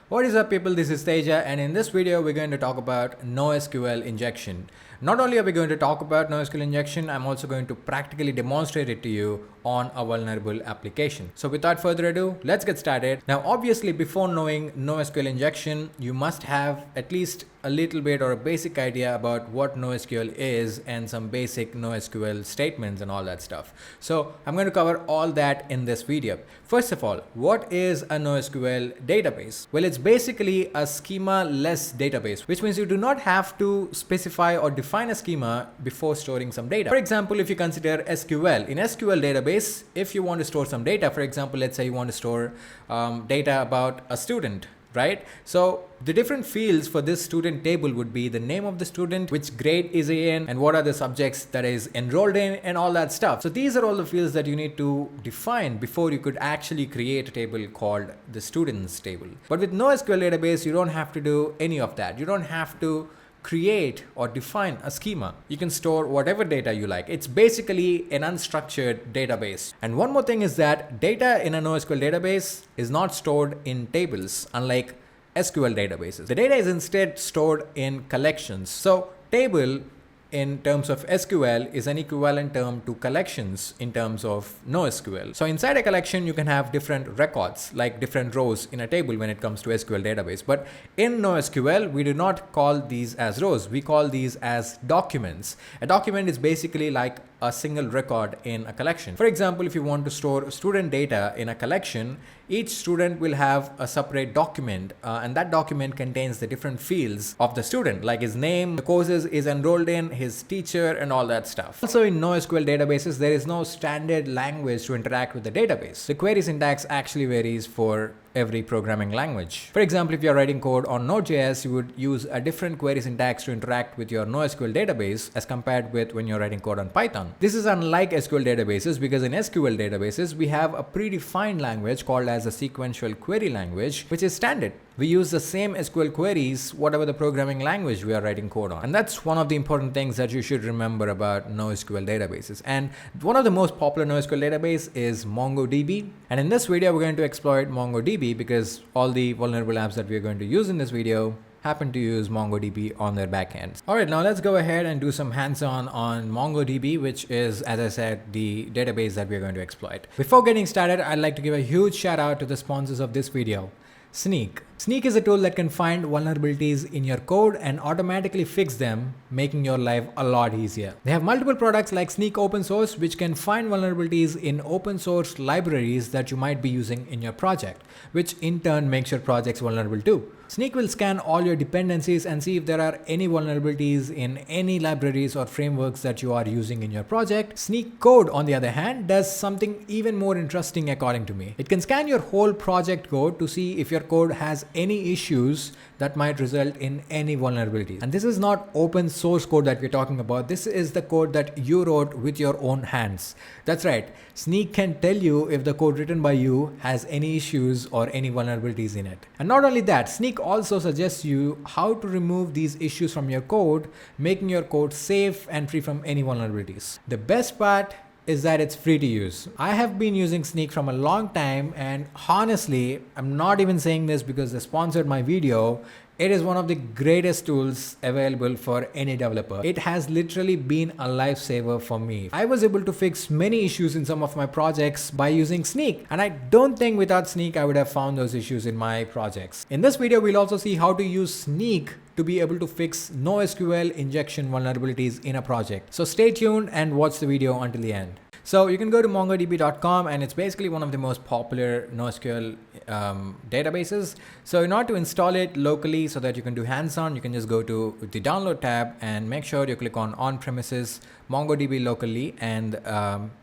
What is up people, this is Teja, and in this video we're going to talk about NoSQL injection. Not only are we going to talk about NoSQL injection, I'm also going to practically demonstrate it to you on a vulnerable application. So without further ado, let's get started. Now obviously before knowing NoSQL injection, you must have at least a little bit or a basic idea about what NoSQL is and some basic NoSQL statements and all that stuff. So I'm going to cover all that in this video. First of all, what is a NoSQL database? Well, it's basically a schema-less database, which means you do not have to specify or define a schema before storing some data. For example, if you consider SQL, in SQL database, if you want to store some data, for example, let's say you want to store data about a student, right? So the different fields for this student table would be the name of the student, which grade is he in, and what are the subjects that is enrolled in, and all that stuff. So these are all the fields that you need to define before you could actually create a table called the students table. But with NoSQL database, you don't have to do any of that. You don't have to create or define a schema. You can store whatever data you like. It's basically an unstructured database. And one more thing is that data in a NoSQL database is not stored in tables, unlike SQL databases. The data is instead stored in collections. So table in terms of SQL is an equivalent term to collections in terms of NoSQL. So inside a collection, you can have different records, like different rows in a table when it comes to SQL database. But in NoSQL, we do not call these as rows. We call these as documents. A document is basically like a single record in a collection. For example, if you want to store student data in a collection, each student will have a separate document, and that document contains the different fields of the student, like his name, the courses is enrolled in, his teacher, and all that stuff. Also in NoSQL databases, there is no standard language to interact with the database. The query syntax actually varies for every programming language. For example, if you're writing code on Node.js, you would use a different query syntax to interact with your NoSQL database as compared with when you're writing code on Python. This is unlike SQL databases because in SQL databases, we have a predefined language called as a sequential query language, which is standard. We use the same SQL queries, whatever the programming language we are writing code on. And that's one of the important things that you should remember about NoSQL databases. And one of the most popular NoSQL database is MongoDB. And in this video, we're going to exploit MongoDB because all the vulnerable apps that we're going to use in this video happen to use MongoDB on their backends. All right, now let's go ahead and do some hands-on on MongoDB, which is, as I said, the database that we're going to exploit. Before getting started, I'd like to give a huge shout out to the sponsors of this video, Snyk. Snyk is a tool that can find vulnerabilities in your code and automatically fix them, making your life a lot easier. They have multiple products like Snyk Open Source, which can find vulnerabilities in open source libraries that you might be using in your project, which in turn makes your projects vulnerable too. Snyk will scan all your dependencies and see if there are any vulnerabilities in any libraries or frameworks that you are using in your project. Snyk Code, on the other hand, does something even more interesting according to me. It can scan your whole project code to see if your code has any issues that might result in any vulnerabilities. And this is not open source code that we're talking about. This is the code that you wrote with your own hands. That's right. Snyk can tell you if the code written by you has any issues or any vulnerabilities in it. And not only that, Snyk also suggests you how to remove these issues from your code, making your code safe and free from any vulnerabilities. The best part is that it's free to use. I have been using Snyk from a long time, and honestly, I'm not even saying this because they sponsored my video. It is one of the greatest tools available for any developer. It has literally been a lifesaver for me. I was able to fix many issues in some of my projects by using Snyk, and I don't think without Snyk I would have found those issues in my projects. In this video, we'll also see how to use Snyk to be able to fix NoSQL injection vulnerabilities in a project. So stay tuned and watch the video until the end. So you can go to mongodb.com, and it's basically one of the most popular NoSQL databases. So in order to install it locally so that you can do hands-on, you can just go to the download tab and make sure you click on premises MongoDB locally, and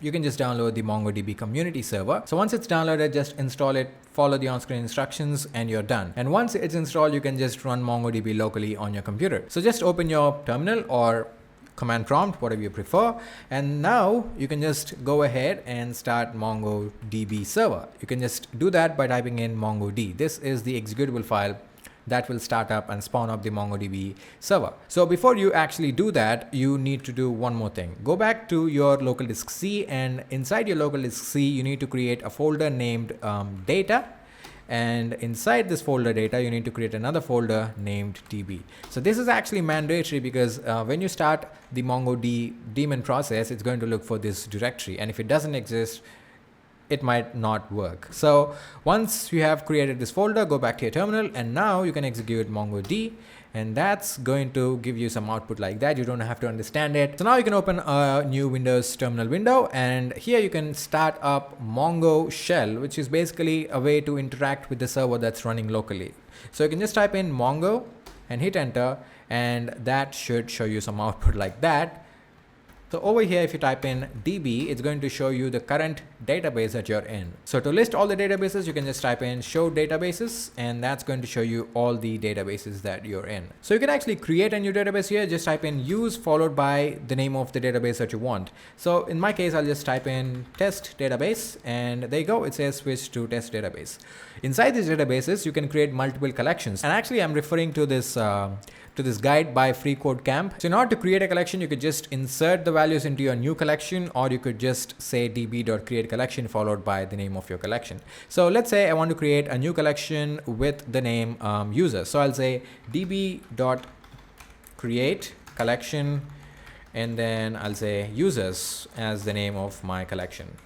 you can just download the MongoDB community server. So once it's downloaded, just install it, follow the on-screen instructions, and you're done. And once it's installed, you can just run MongoDB locally on your computer. So just open your terminal or command prompt, whatever you prefer, and now you can just go ahead and start MongoDB server. You can just do that by typing in MongoD. This is the executable file that will start up and spawn up the MongoDB server. So before you actually do that, you need to do one more thing. Go back to your local disk C, and inside your local disk C, you need to create a folder named data. And inside this folder data, you need to create another folder named DB. So this is actually mandatory because when you start the MongoDB daemon process, it's going to look for this directory. And if it doesn't exist, it might not work. So once you have created this folder, go back to your terminal, and now you can execute MongoDB, and that's going to give you some output like that. You don't have to understand it. So now you can open a new Windows terminal window, and here you can start up Mongo shell, which is basically a way to interact with the server that's running locally. So you can just type in Mongo and hit enter, and that should show you some output like that. So over here, if you type in DB, it's going to show you the current database that you're in. So to list all the databases, you can just type in show databases, and that's going to show you all the databases that you're in. So you can actually create a new database here. Just type in use followed by the name of the database that you want. So in my case, I'll just type in test database, and there you go. It says switch to test database. Inside these databases, you can create multiple collections. And actually, I'm referring to this guide by FreeCodeCamp. So in order to create a collection, you could just insert the values into your new collection, or you could just say db.create collection followed by the name of your collection. So let's say I want to create a new collection with the name user. So I'll say db.create collection, and then I'll say users as the name of my collection.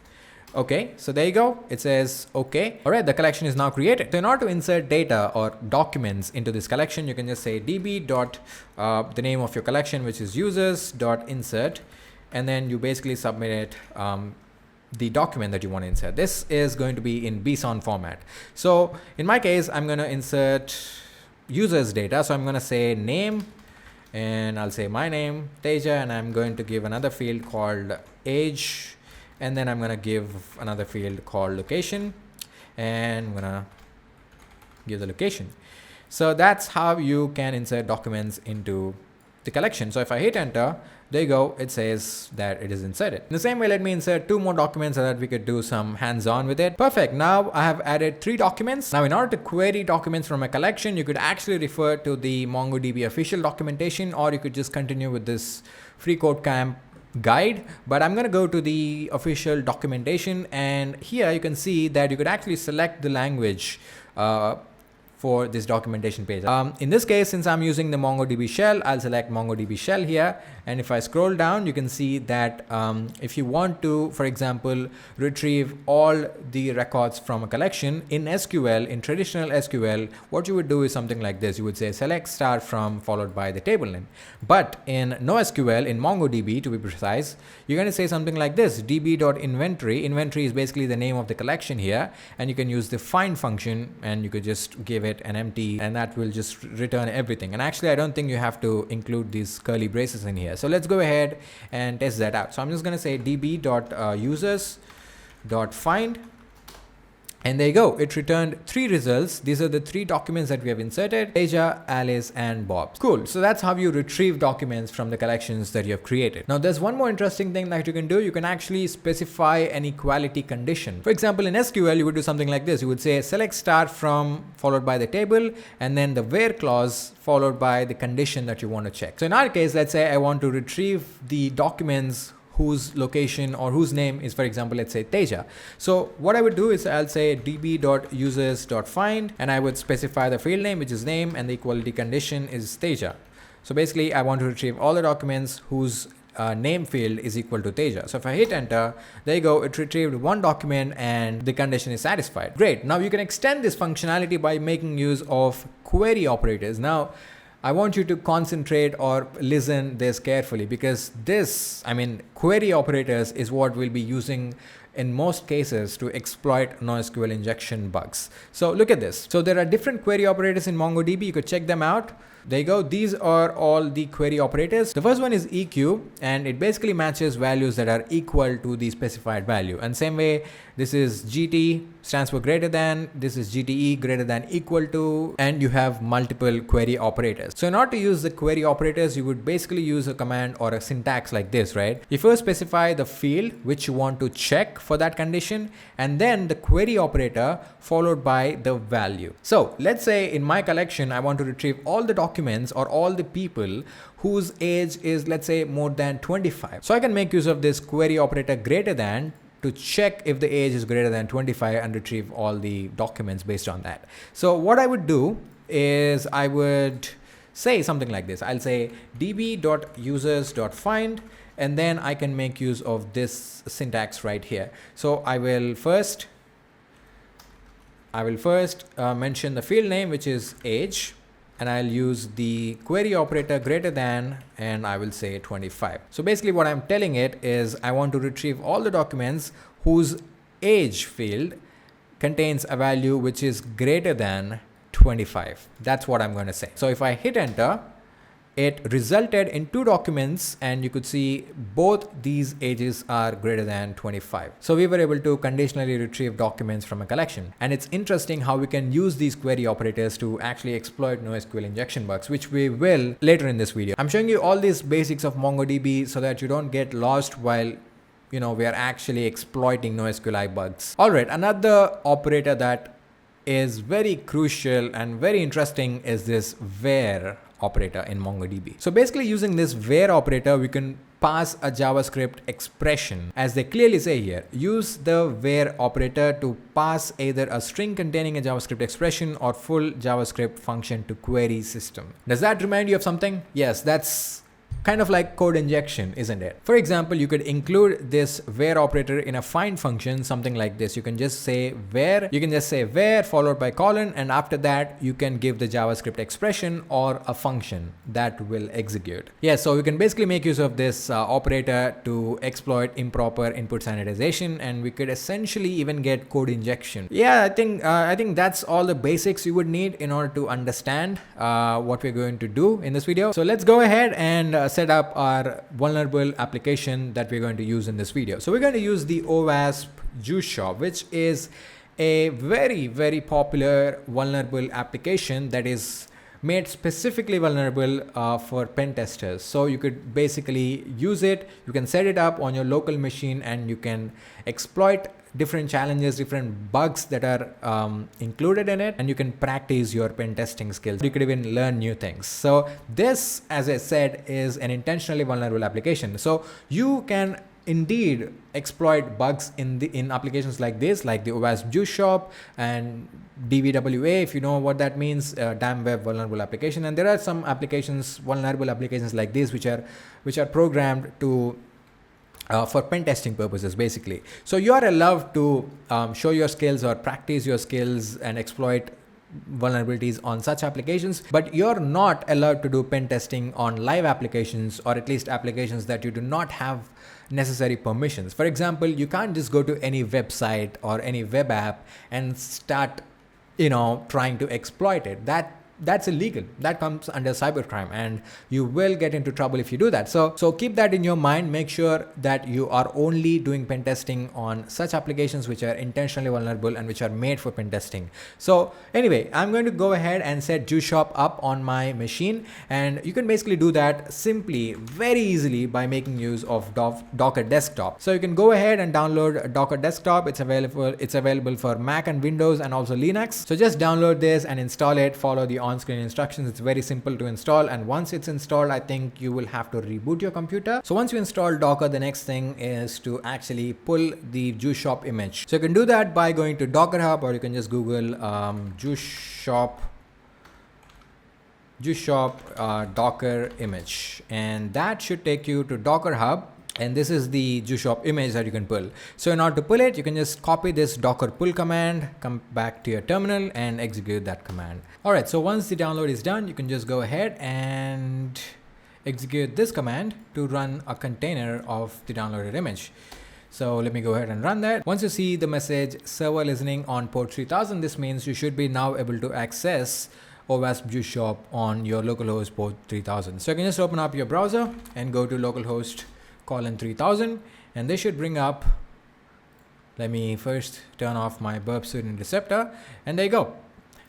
Okay, so there you go. It says okay. All right, the collection is now created. So in order to insert data or documents into this collection, you can just say db dot the name of your collection, which is users dot insert, and then you basically submit it the document that you want to insert. This is going to be in BSON format. So in my case, I'm going to insert users data. So I'm going to say name, and I'll say my name, Teja, and I'm going to give another field called age. And then I'm going to give another field called location, and I'm going to give the location. So that's how you can insert documents into the collection. So if I hit enter, there you go. It says that it is inserted. In the same way, let me insert 2 more documents so that we could do some hands-on with it. Perfect. Now I have added 3 documents. Now in order to query documents from a collection, you could actually refer to the MongoDB official documentation, or you could just continue with this FreeCodeCamp guide, but I'm going to go to the official documentation, and here you can see that you could actually select the language for this documentation page. In this case, since I'm using the MongoDB shell, I'll select MongoDB shell here, and if I scroll down, you can see that if you want to, for example, retrieve all the records from a collection in SQL, in traditional SQL, what you would do is something like this. You would say select star from followed by the table name. But in NoSQL, in MongoDB to be precise, you're going to say something like this: db.inventory. Inventory is basically the name of the collection here, and you can use the find function, and you could just give it an empty, and that will just return everything. And actually, I don't think you have to include these curly braces in here. So let's go ahead and test that out. So I'm just going to say db.users.find, and there you go. It returned 3 results. These are the 3 documents that we have inserted: Teja, Alice, and Bob. Cool. So that's how you retrieve documents from the collections that you have created. Now there's one more interesting thing that you can do. You can actually specify an equality condition. For example, in SQL, you would do something like this. You would say select star from followed by the table, and then the where clause followed by the condition that you want to check. So in our case, let's say I want to retrieve the documents whose location or whose name is, for example, let's say Teja. So what I would do is I'll say db.users.find, and I would specify the field name, which is name, and the equality condition is Teja. So basically, I want to retrieve all the documents whose name field is equal to Teja. So if I hit enter, there you go. It retrieved 1 document, and the condition is satisfied. Great. Now you can extend this functionality by making use of query operators. Now, I want you to concentrate or listen this carefully, because this, query operators is what we'll be using in most cases to exploit NoSQL injection bugs. So look at this. So there are different query operators in MongoDB. You could check them out. There you go. These are all the query operators. The first one is EQ, and it basically matches values that are equal to the specified value. And same way, this is GT, stands for greater than, this is GTE, greater than, equal to, and you have multiple query operators. So in order to use the query operators, you would basically use a command or a syntax like this, right? You first specify the field which you want to check for that condition, and then the query operator followed by the value. So let's say in my collection, I want to retrieve all the documents or all the people whose age is, let's say, more than 25. So I can make use of this query operator greater than to check if the age is greater than 25 and retrieve all the documents based on that. So what I would do is I would say something like this. I'll say db.users.find, and then I can make use of this syntax right here. So I will first mention the field name, which is age, and I'll use the query operator greater than, and I will say 25. So basically what I'm telling it is I want to retrieve all the documents whose age field contains a value which is greater than 25. That's what I'm going to say. So if I hit enter, it resulted in 2 documents, and you could see both these ages are greater than 25. So we were able to conditionally retrieve documents from a collection. And it's interesting how we can use these query operators to actually exploit NoSQL injection bugs, which we will later in this video. I'm showing you all these basics of MongoDB so that you don't get lost while we are actually exploiting NoSQL bugs. All right, another operator that is very crucial and very interesting is this where operator in MongoDB. So basically using this where operator, we can pass a JavaScript expression. As they clearly say here, use the where operator to pass either a string containing a JavaScript expression or full JavaScript function to query system. Does that remind you of something? Yes, that's kind of like code injection, isn't it? For example, you could include this where operator in a find function, something like this. You can just say where followed by colon, and after that you can give the JavaScript expression or a function that will execute. Yeah, so you can basically make use of this operator to exploit improper input sanitization, and we could essentially even get code injection. Yeah, I think that's all the basics you would need in order to understand what we're going to do in this video. So let's go ahead and set up our vulnerable application that we're going to use in this video. So we're going to use the OWASP juice shop, which is a very, very popular vulnerable application that is made specifically vulnerable for pen testers. So you could basically use it, you can set it up on your local machine, and you can exploit different challenges, different bugs that are included in it, and you can practice your pen testing skills. You could even learn new things. So this, as I said, is an intentionally vulnerable application. So you can indeed exploit bugs in applications like this, like the OWASP juice shop and DVWA, if you know what that means, damn web vulnerable application. And there are some applications, vulnerable applications like this, which are programmed to for pen testing purposes, basically. So you are allowed to show your skills or practice your skills and exploit vulnerabilities on such applications, but you're not allowed to do pen testing on live applications, or at least applications that you do not have necessary permissions. For example, you can't just go to any website or any web app and start trying to exploit it. That's illegal. That comes under cybercrime, and you will get into trouble if you do that. So keep that in your mind. Make sure that you are only doing pen testing on such applications which are intentionally vulnerable and which are made for pen testing. So anyway, I'm going to go ahead and set juice shop up on my machine, and you can basically do that simply, very easily, by making use of Docker Desktop. So you can go ahead and download Docker Desktop. It's available for Mac and Windows and also Linux. So just download this and install it. Follow the on-screen instructions. It's very simple to install, and once it's installed, I think you will have to reboot your computer. So once you install Docker, the next thing is to actually pull the juice shop image. So you can do that by going to Docker Hub, or you can just Google juice shop Docker image, and that should take you to Docker Hub. And this is the juice shop image that you can pull. So in order to pull it, you can just copy this docker pull command, come back to your terminal and execute that command. All right, so once the download is done, you can just go ahead and execute this command to run a container of the downloaded image. So let me go ahead and run that. Once you see the message server listening on port 3000, this means you should be now able to access OWASP juice shop on your localhost port 3000. So you can just open up your browser and go to localhost 3000, and they should bring up, let me first turn off my burp suit interceptor, and there you go.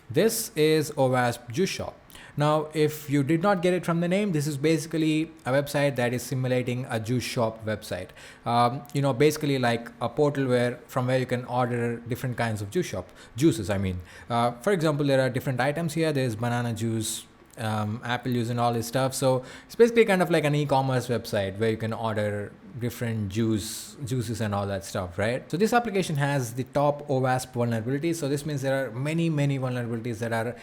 This is OWASP juice shop. Now, if you did not get it from the name, this is basically a website that is simulating a juice shop website. Basically like a portal from where you can order different kinds of juices. For example, there are different items here. There's banana juice, Apple use and all this stuff. So it's basically kind of like an e-commerce website where you can order different juices and all that stuff, right? So this application has the top OWASP vulnerabilities. So this means there are many vulnerabilities that are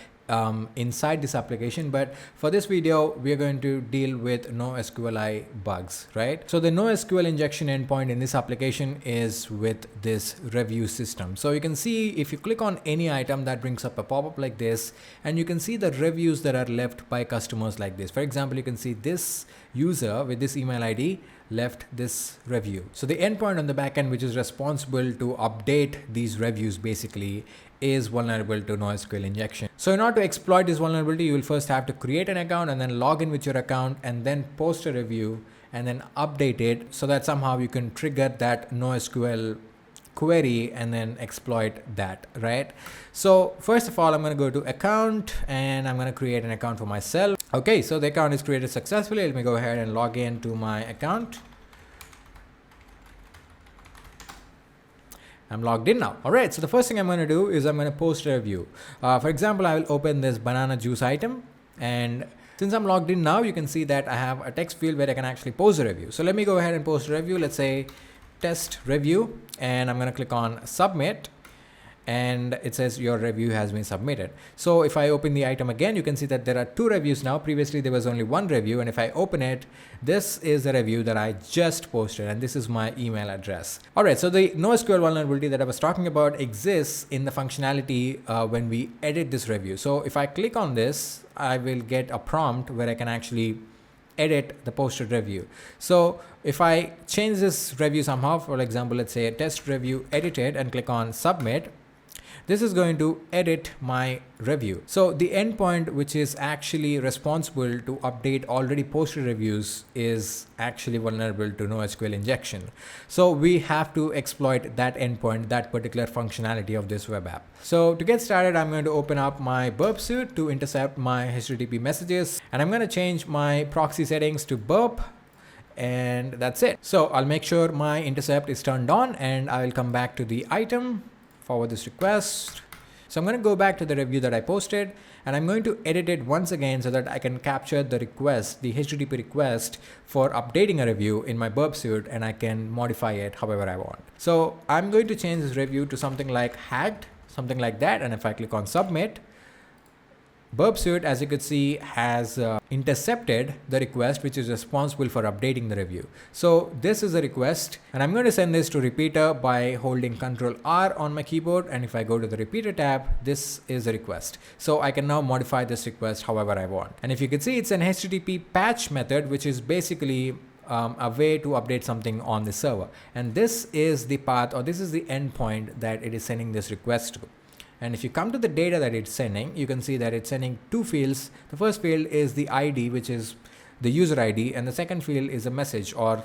inside this application, but for this video we are going to deal with NoSQL bugs, right? So the NoSQL injection endpoint in this application is with this review system. So you can see if you click on any item, that brings up a pop-up like this, and you can see the reviews that are left by customers like this. For example, you can see this user with this email ID left this review. So the endpoint on the backend, which is responsible to update these reviews, basically is vulnerable to NoSQL injection. So in order to exploit this vulnerability, you will first have to create an account and then log in with your account and then post a review and then update it so that somehow you can trigger that NoSQL query and then exploit that, right? So first of all, I'm going to go to account and I'm going to create an account for myself. Okay, so the account is created successfully. Let me go ahead and log in to my account. I'm logged in now. All right, so the first thing I'm going to do is I'm going to post a review. For example, I will open this banana juice item, and since I'm logged in now, you can see that I have a text field where I can actually post a review. So let me go ahead and post a review. Let's say test review, and I'm going to click on submit, and it says your review has been submitted. So if I open the item again, you can see that there are 2 reviews now. Previously there was only 1 review, and if I open it, this is the review that I just posted, and this is my email address. All right, so the NoSQL vulnerability that I was talking about exists in the functionality when we edit this review. So if I click on this, I will get a prompt where I can actually edit the posted review. So if I change this review somehow, for example, let's say test review edited, and click on submit, this is going to edit my review. So the endpoint, which is actually responsible to update already posted reviews, is actually vulnerable to NoSQL injection. So we have to exploit that endpoint, that particular functionality of this web app. So to get started, I'm going to open up my burp suite to intercept my HTTP messages, and I'm going to change my proxy settings to burp, and that's it. So I'll make sure my intercept is turned on, and I will come back to the item, forward this request. So I'm going to go back to the review that I posted, and I'm going to edit it once again so that I can capture the request, the HTTP request for updating a review in my burp suite, and I can modify it however I want. So I'm going to change this review to something like hacked, something like that. And if I click on submit, burp suite, as you could see, has intercepted the request, which is responsible for updating the review. So this is a request, and I'm going to send this to repeater by holding Ctrl R on my keyboard. And if I go to the repeater tab, this is a request. So I can now modify this request however I want. And if you can see, it's an HTTP patch method, which is basically a way to update something on the server. And this is the path, or this is the endpoint that it is sending this request to. And if you come to the data that it's sending, you can see that it's sending 2 fields. The first field is the ID, which is the user ID, and the second field is a message, or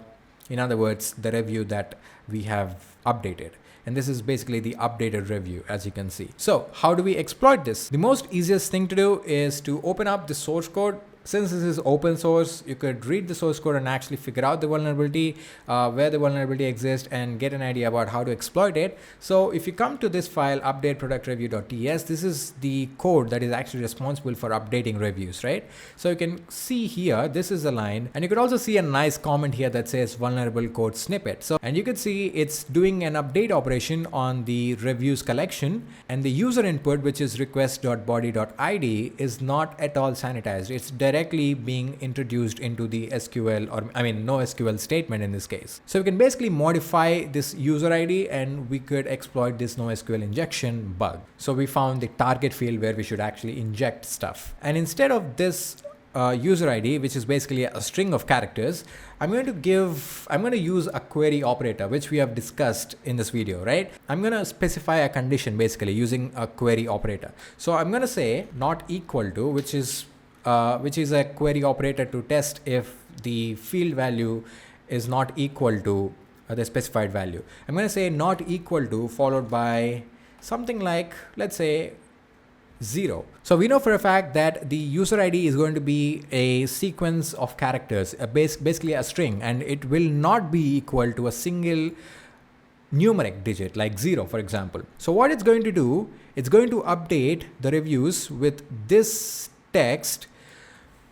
in other words, the review that we have updated. And this is basically the updated review, as you can see. So how do we exploit this? The most easiest thing to do is to open up the source code. Since this is open source, you could read the source code and actually figure out the vulnerability, where the vulnerability exists, and get an idea about how to exploit it. So if you come to this file, update-product-review.ts, this is the code that is actually responsible for updating reviews, right? So you can see here, this is the line, and you could also see a nice comment here that says vulnerable code snippet. So, and you could see it's doing an update operation on the reviews collection, and the user input, which is request.body.id, is not at all sanitized. It's directly being introduced into the SQL, or NoSQL statement in this case. So we can basically modify this user ID, and we could exploit this NoSQL injection bug. So we found the target field where we should actually inject stuff. And instead of this user ID, which is basically a string of characters, I'm going to use a query operator, which we have discussed in this video, right? I'm going to specify a condition basically using a query operator. So I'm going to say not equal to, which is a query operator to test if the field value is not equal to the specified value. I'm going to say not equal to followed by something like, let's say, 0. So we know for a fact that the user ID is going to be a sequence of characters, basically a string, and it will not be equal to a single numeric digit like 0, for example. So what it's going to do, it's going to update the reviews with this text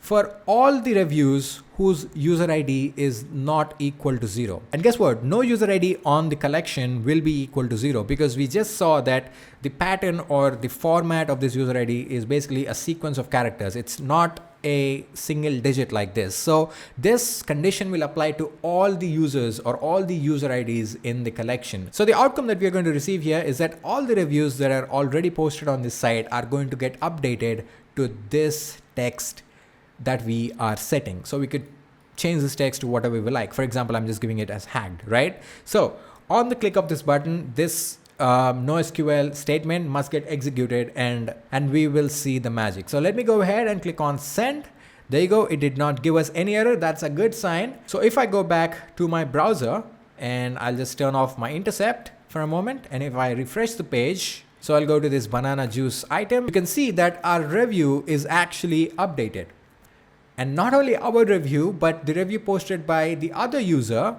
for all the reviews whose user ID is not equal to 0. And guess what? No user ID on the collection will be equal to 0, because we just saw that the pattern or the format of this user ID is basically a sequence of characters. It's not a single digit like this. So this condition will apply to all the users or all the user IDs in the collection. So the outcome that we are going to receive here is that all the reviews that are already posted on this site are going to get updated to this text that we are setting. So we could change this text to whatever we like. For example, I'm just giving it as hacked, right? So on the click of this button, this NoSQL statement must get executed and we will see the magic. So let me go ahead and click on send. There you go. It did not give us any error. That's a good sign. So if I go back to my browser and I'll just turn off my intercept for a moment, and if I refresh the page, so I'll go to this banana juice item, you can see that our review is actually updated. And not only our review, but the review posted by the other user,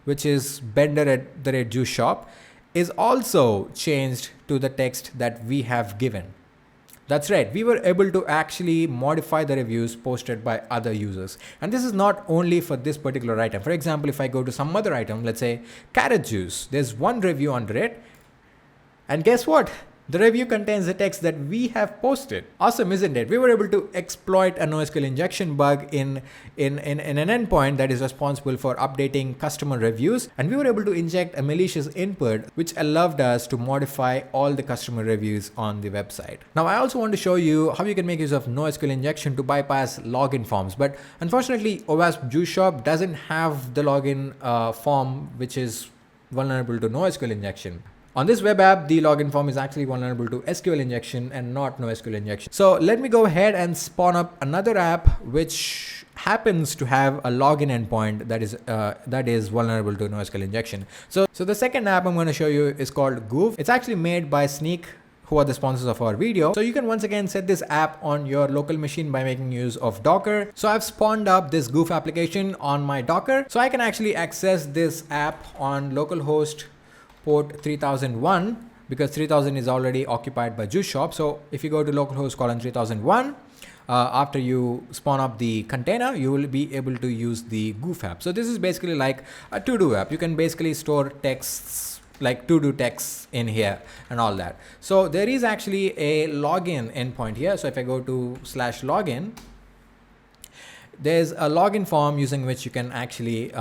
which is Bender@juiceshop, is also changed to the text that we have given. That's right. We were able to actually modify the reviews posted by other users. And this is not only for this particular item. For example, if I go to some other item, let's say carrot juice, there's one review under it. And guess what? The review contains the text that we have posted. Awesome, isn't it? We were able to exploit a NoSQL injection bug in an endpoint that is responsible for updating customer reviews. And we were able to inject a malicious input, which allowed us to modify all the customer reviews on the website. Now, I also want to show you how you can make use of NoSQL injection to bypass login forms. But unfortunately, OWASP JuiceShop doesn't have the login form, which is vulnerable to NoSQL injection. On this web app, the login form is actually vulnerable to SQL injection and not NoSQL injection. So let me go ahead and spawn up another app which happens to have a login endpoint that is vulnerable to NoSQL injection. So the second app I'm going to show you is called Goof. It's actually made by Snyk, who are the sponsors of our video. So you can once again set this app on your local machine by making use of Docker. So I've spawned up this Goof application on my Docker. So I can actually access this app on localhost port 3001, because 3000 is already occupied by JuiceShop. So if you go to localhost colon 3001, after you spawn up the container, you will be able to use the Goof app. So this is basically like a to-do app. You can basically store texts, like to-do texts in here and all that. So there is actually a login endpoint here. So if I go to /login, there's a login form using which you can actually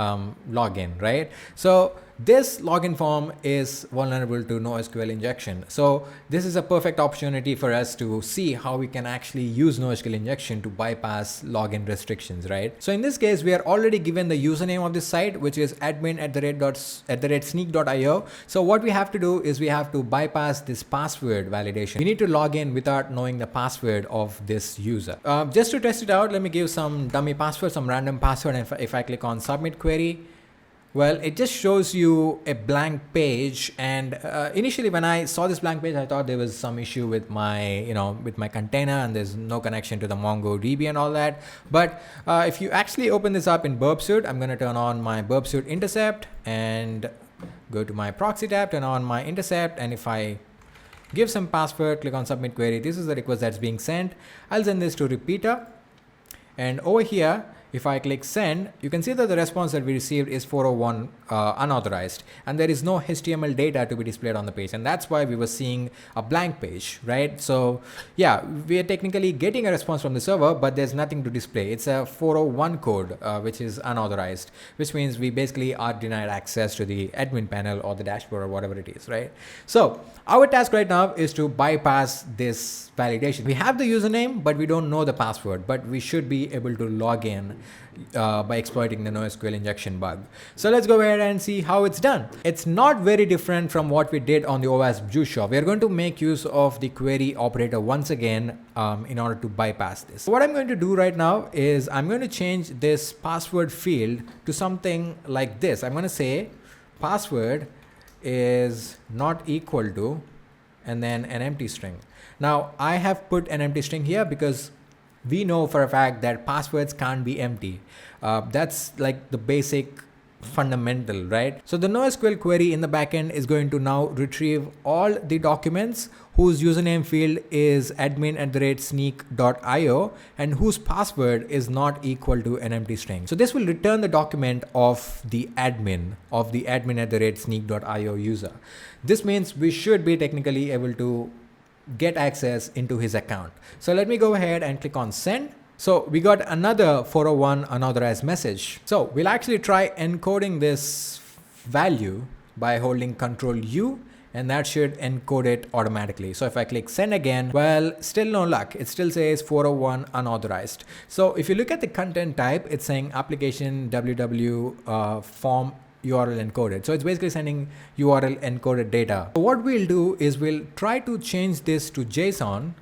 log in, right? So this login form is vulnerable to NoSQL injection. So this is a perfect opportunity for us to see how we can actually use NoSQL injection to bypass login restrictions, right? So in this case, we are already given the username of this site, which is admin@snyk.io. So what we have to do is we have to bypass this password validation. We need to log in without knowing the password of this user. Just to test it out, let me give some dummy password, some random password. And if I click on submit query, well, it just shows you a blank page. And initially when I saw this blank page, I thought there was some issue with my, with my container, and there's no connection to the MongoDB and all that. But if you actually open this up in Burp Suite, I'm going to turn on my Burp Suite intercept and go to my proxy tab, turn on my intercept. And if I give some password, click on submit query, this is the request that's being sent. I'll send this to repeater. And over here, if I click send, you can see that the response that we received is 401 unauthorized, and there is no HTML data to be displayed on the page. And that's why we were seeing a blank page, right? So yeah, we are technically getting a response from the server, but there's nothing to display. It's a 401 code, which is unauthorized, which means we basically are denied access to the admin panel or the dashboard or whatever it is, right? So our task right now is to bypass this validation. We have the username, but we don't know the password, but we should be able to log in by exploiting the NoSQL injection bug. So let's go ahead and see how it's done. It's not very different from what we did on the OWASP JuiceShop. We are going to make use of the query operator once again in order to bypass this. So what I'm going to do right now is I'm going to change this password field to something like this. I'm going to say password is not equal to, and then an empty string. Now I have put an empty string here because we know for a fact that passwords can't be empty. That's like the basic fundamental, right? So the NoSQL query in the backend is going to now retrieve all the documents whose username field is admin@snyk.io and whose password is not equal to an empty string. So this will return the document of the admin@snyk.io user. This means we should be technically able to get access into his account. So let me go ahead and click on send. So we got another 401 unauthorized message. So we'll actually try encoding this value by holding Control U, and that should encode it automatically. So if I click send again, well, still no luck. It still says 401 unauthorized. So if you look at the content type, it's saying application www form URL encoded. So it's basically sending URL encoded data. So what we'll do is we'll try to change this to JSON,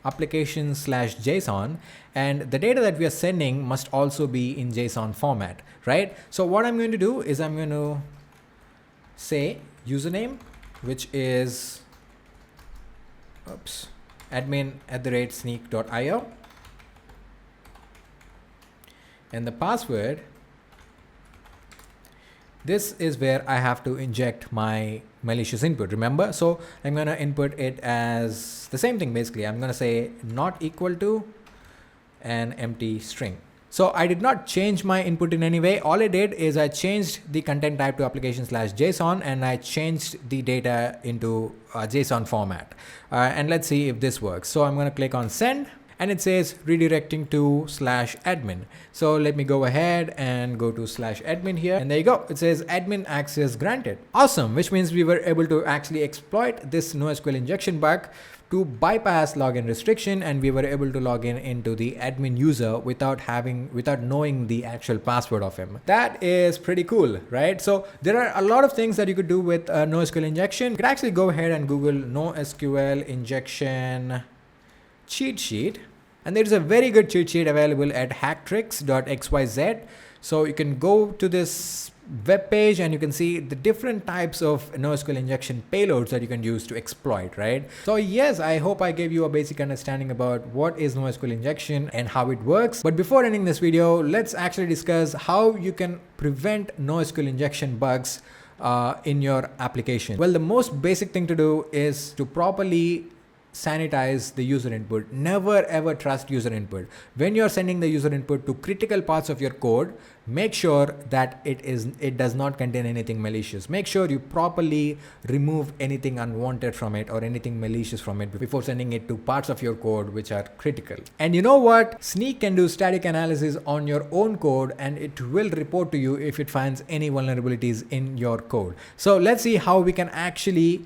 application/JSON, and the data that we are sending must also be in JSON format, right? So what I'm going to do is I'm going to say username, which is admin@snyk.io, and the password, this is where I have to inject my malicious input, remember? So I'm going to input it as the same thing. Basically, I'm going to say not equal to an empty string. So I did not change my input in any way. All I did is I changed the content type to application/JSON, and I changed the data into JSON format. And let's see if this works. So I'm going to click on send, and it says redirecting to /admin. So let me go ahead and go to /admin here, and there you go. It says admin access granted. Awesome, which means we were able to actually exploit this NoSQL injection bug to bypass login restriction, and we were able to log in into the admin user without knowing the actual password of him. That is pretty cool, right? So there are a lot of things that you could do with NoSQL injection. You could actually go ahead and Google NoSQL injection cheat sheet, and there is a very good cheat sheet available at hacktricks.xyz. So you can go to this web page and you can see the different types of NoSQL injection payloads that you can use to exploit, right? So yes, I hope I gave you a basic understanding about what is NoSQL injection and how it works. But before ending this video, let's actually discuss how you can prevent NoSQL injection bugs in your application. Well, the most basic thing to do is to properly sanitize the user input. Never ever trust user input. When you're sending the user input to critical parts of your code, make sure that it does not contain anything malicious. Make sure you properly remove anything unwanted from it or anything malicious from it before sending it to parts of your code which are critical. And you know what? Snyk can do static analysis on your own code, and it will report to you if it finds any vulnerabilities in your code. So let's see how we can actually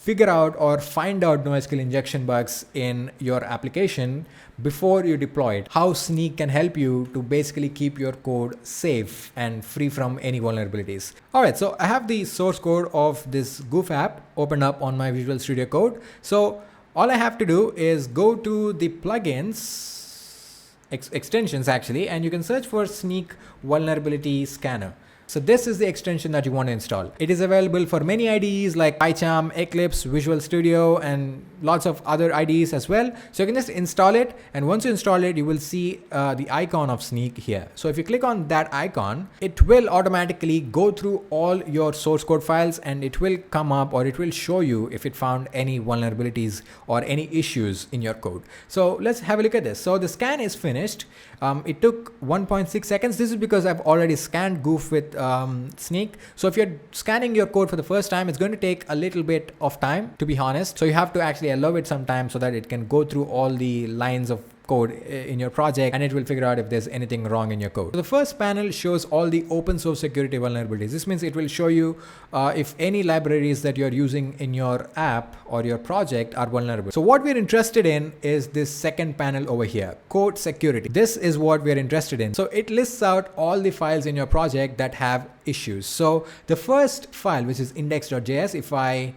figure out or find out NoSQL injection bugs in your application before you deploy it. How Snyk can help you to basically keep your code safe and free from any vulnerabilities. All right, so I have the source code of this Goof app opened up on my Visual Studio Code. So all I have to do is go to the plugins, extensions actually, and you can search for Snyk vulnerability scanner. So this is the extension that you want to install. It is available for many IDEs like PyCharm, Eclipse, Visual Studio, and lots of other IDEs as well. So you can just install it, and once you install it, you will see the icon of Snyk here. So if you click on that icon, it will automatically go through all your source code files, and it will come up, or it will show you if it found any vulnerabilities or any issues in your code. So let's have a look at this. So the scan is finished. It took 1.6 seconds. This is because I've already scanned Goof with Snyk. So if you're scanning your code for the first time, it's going to take a little bit of time, to be honest. So you have to actually allow it some time so that it can go through all the lines of code in your project, and it will figure out if there's anything wrong in your code. So the first panel shows all the open source security vulnerabilities. This means it will show you if any libraries that you're using in your app or your project are vulnerable. So what we're interested in is this second panel over here, code security. This is what we're interested in. So it lists out all the files in your project that have issues. So the first file, which is index.js, if I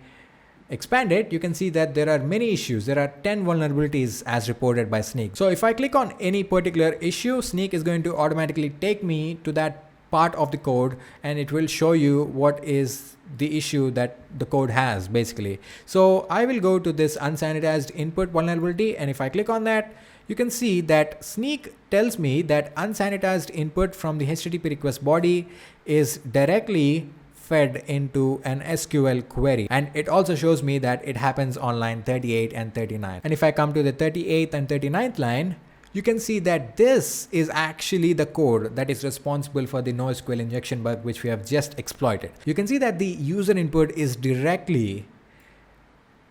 expand it, you can see that there are many issues. There are 10 vulnerabilities as reported by Snyk. So if I click on any particular issue, Snyk is going to automatically take me to that part of the code, and it will show you what is the issue that the code has basically. So I will go to this unsanitized input vulnerability, and if I click on that, you can see that Snyk tells me that unsanitized input from the HTTP request body is directly fed into an SQL query, and it also shows me that it happens on line 38 and 39. And if I come to the 38th and 39th line, you can see that this is actually the code that is responsible for the NoSQL injection bug which we have just exploited. You can see that the user input is directly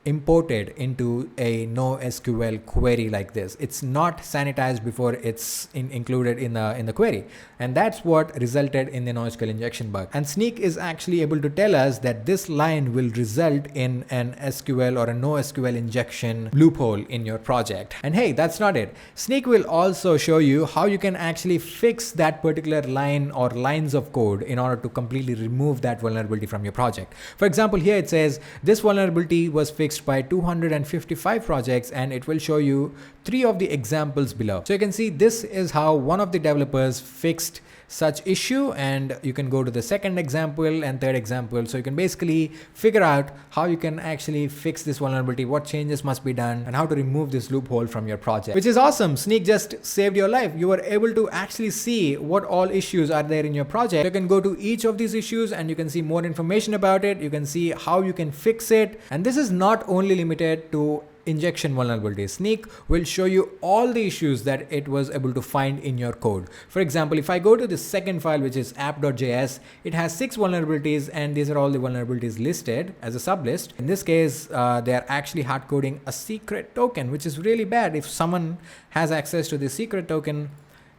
imported into a NoSQL query like this. It's not sanitized before it's included in the query, and that's what resulted in the NoSQL injection bug. And Snyk is actually able to tell us that this line will result in an SQL or a NoSQL injection loophole in your project. And hey, that's not it. Snyk will also show you how you can actually fix that particular line or lines of code in order to completely remove that vulnerability from your project. For example, here it says this vulnerability was fixed by 255 projects, and it will show you 3 of the examples below. So you can see this is how one of the developers fixed such issue, and you can go to the second example and third example. So you can basically figure out how you can actually fix this vulnerability, what changes must be done, and how to remove this loophole from your project, which is awesome. Snyk just saved your life. You were able to actually see what all issues are there in your project. You can go to each of these issues and you can see more information about it. You can see how you can fix it. And this is not only limited to injection vulnerabilities. Snyk will show you all the issues that it was able to find in your code. For example, if I go to the second file, which is app.js, it has 6 vulnerabilities, and these are all the vulnerabilities listed as a sublist. In this case, they are actually hard coding a secret token, which is really bad. If someone has access to the secret token,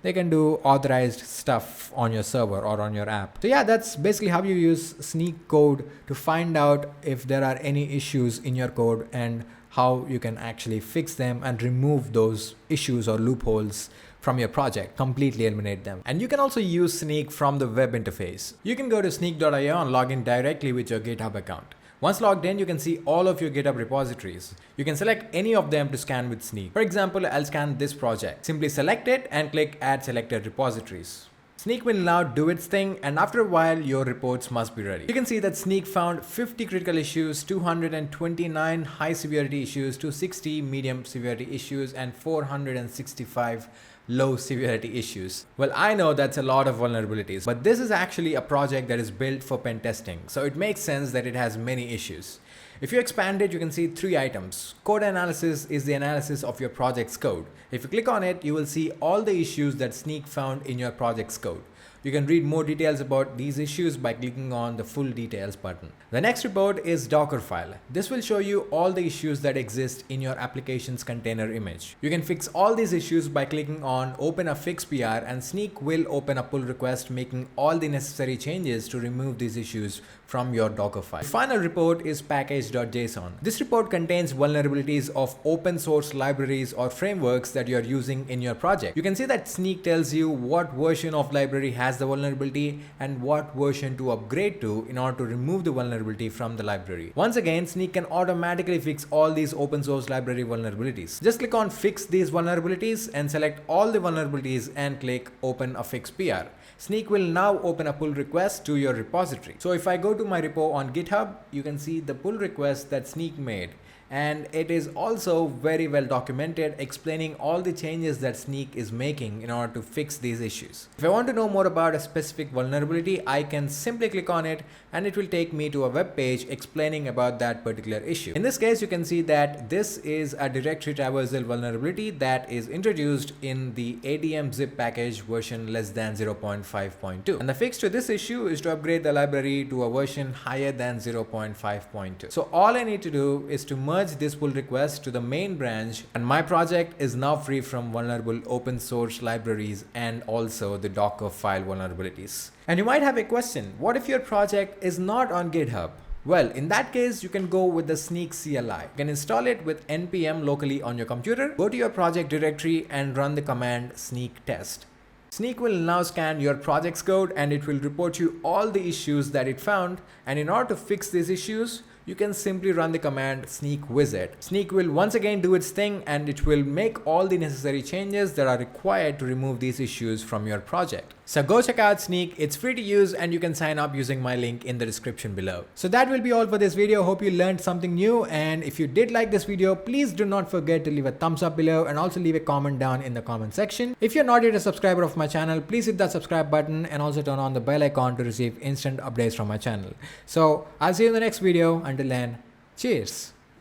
they can do authorized stuff on your server or on your app. So yeah, that's basically how you use Snyk code to find out if there are any issues in your code and how you can actually fix them and remove those issues or loopholes from your project, completely eliminate them. And you can also use Snyk from the web interface. You can go to snyk.io and log in directly with your GitHub account. Once logged in, you can see all of your GitHub repositories. You can select any of them to scan with Snyk. For example, I'll scan this project. Simply select it and click Add Selected Repositories. Snyk will now do its thing, and after a while your reports must be ready. You can see that Snyk found 50 critical issues, 229 high severity issues, 260 medium severity issues, and 465 low severity issues. Well, I know that's a lot of vulnerabilities, but this is actually a project that is built for pen testing, so it makes sense that it has many issues. If you expand it, you can see 3 items. Code analysis is the analysis of your project's code. If you click on it, you will see all the issues that Snyk found in your project's code. You can read more details about these issues by clicking on the full details button. The next report is Docker file. This will show you all the issues that exist in your application's container image. You can fix all these issues by clicking on open a fix PR, and Snyk will open a pull request making all the necessary changes to remove these issues from your Docker file. The final report is package.json. This report contains vulnerabilities of open source libraries or frameworks that you are using in your project. You can see that Snyk tells you what version of library has the vulnerability and what version to upgrade to in order to remove the vulnerability from the library. Once again, Snyk can automatically fix all these open source library vulnerabilities. Just click on fix these vulnerabilities and select all the vulnerabilities and click open a fix PR. Snyk will now open a pull request to your repository. So if I go to my repo on GitHub, you can see the pull request that Snyk made. And it is also very well documented, explaining all the changes that Snyk is making in order to fix these issues. If I want to know more about a specific vulnerability, I can simply click on it and it will take me to a web page explaining about that particular issue. In this case, you can see that this is a directory traversal vulnerability that is introduced in the ADM zip package version less than 0.5.2. And the fix to this issue is to upgrade the library to a version higher than 0.5.2. So all I need to do is to merge this pull request to the main branch, and my project is now free from vulnerable open source libraries and also the Docker file vulnerabilities. And you might have a question, what if your project is not on GitHub? Well, in that case, you can go with the Snyk CLI. You can install it with npm locally on your computer, go to your project directory and run the command snyk test. Snyk will now scan your project's code and it will report you all the issues that it found, and in order to fix these issues, you can simply run the command Snyk wizard. Snyk will once again do its thing and it will make all the necessary changes that are required to remove these issues from your project. So go check out Snyk, it's free to use and you can sign up using my link in the description below. So that will be all for this video. Hope you learned something new, and if you did like this video, please do not forget to leave a thumbs up below and also leave a comment down in the comment section. If you're not yet a subscriber of my channel, please hit that subscribe button and also turn on the bell icon to receive instant updates from my channel. So I'll see you in the next video. Until then, cheers.